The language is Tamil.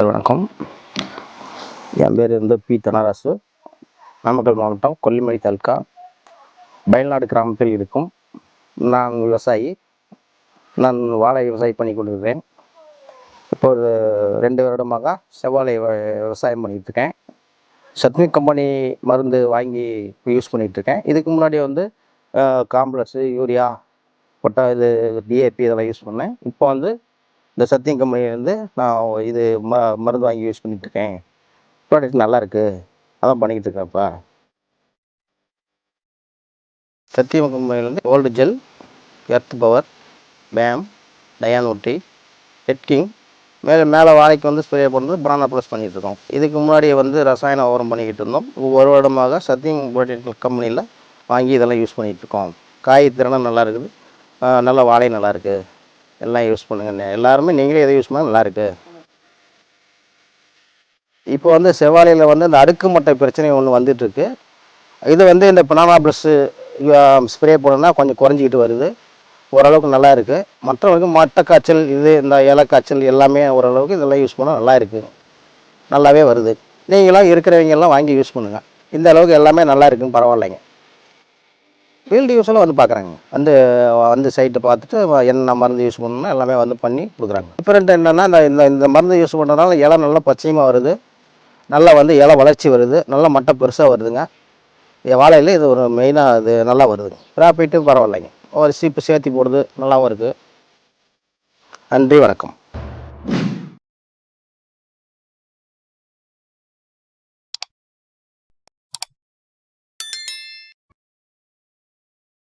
சார் வணக்கம். என் பேர் பி தனராசு. நாமக்கல் மாவட்டம் கொல்லிமலை தாலுக்கா வயல்நாடு கிராமத்தில் இருக்கும் நான் விவசாயி. நான் வாழை விவசாயம் பண்ணி கொண்டிருக்கிறேன். இப்போ ஒரு 2 வருடமாக செவ்வாழை விவசாயம் பண்ணிகிட்ருக்கேன். சத்மி கம்பெனி மருந்து வாங்கி யூஸ் பண்ணிகிட்ருக்கேன். இதுக்கு முன்னாடி காம்ப்ளெக்ஸு, யூரியா, டிஏபி இதெல்லாம் யூஸ் பண்ணேன். இப்போ இந்த சத்தியம் கம்பெனி நான் இது மருந்து வாங்கி யூஸ் பண்ணிகிட்ருக்கேன். ப்ராடக்ட் நல்லாயிருக்கு, அதான் பண்ணிக்கிட்டு இருக்கேன்ப்பா. சத்தியம் கம்பெனிலேருந்து ஓல்டு ஜெல், எர்த் பவர், பேம், டயானோட்டி, ஹெட்கிங், மேலே வாழைக்கு ஸ்ப்ரே பண்ணுறது பிரானா ப்ளஸ் பண்ணிகிட்ருக்கோம். இதுக்கு முன்னாடி ரசாயன உரம் பண்ணிக்கிட்டு இருந்தோம். 1 வருடமாக சத்தியம் கம்பெனியில் வாங்கி இதெல்லாம் யூஸ் பண்ணிகிட்ருக்கோம். காய் திறனும் நல்லா இருக்குது, நல்ல வாழை நல்லாயிருக்கு. எல்லாம் யூஸ் பண்ணுங்கள், எல்லாருமே நீங்களே எதை யூஸ் பண்ணால் நல்லாயிருக்கு. இப்போ செவ்வாழையில் இந்த அடுக்குமட்டை பிரச்சனை ஒன்று வந்துட்டுருக்கு. இது இந்த பனானா ப்ளஸ்ஸு ஸ்ப்ரே பண்ணோன்னா கொஞ்சம் குறைஞ்சிக்கிட்டு வருது, ஓரளவுக்கு நல்லா இருக்குது. மற்றவங்களுக்கு மட்டை காய்ச்சல், இந்த இலை காய்ச்சல் எல்லாமே ஓரளவுக்கு இதெல்லாம் யூஸ் பண்ணால் நல்லா இருக்குது, நல்லாவே வருது. நீங்களாம் இருக்கிறவங்கெல்லாம் வாங்கி யூஸ் பண்ணுங்கள். இந்த அளவுக்கு எல்லாமே நல்லா இருக்குன்னு பரவாயில்லைங்க. ஃபீல்டு யூஸெல்லாம் பார்க்குறாங்க, சைட்டை பார்த்துட்டு என்ன மருந்து யூஸ் பண்ணணும்னா எல்லாமே பண்ணி கொடுக்குறாங்க. டிஃப்ரெண்ட் என்னென்னா இந்த மருந்து யூஸ் பண்ணுறதுனால இலை நல்லா பச்சையமாக வருது, நல்லா இலை வளர்ச்சி வருது, நல்லா மட்டை பெருசாக வருதுங்க. வாழையில் இது ஒரு மெயினாக இது நல்லா வருதுங்க. ப்ராஃபிட்டும் பரவாயில்லைங்க, ஒரு சீப்பு சேர்த்தி போடுது, நல்லாவும் இருக்குது. நன்றி, வணக்கம்.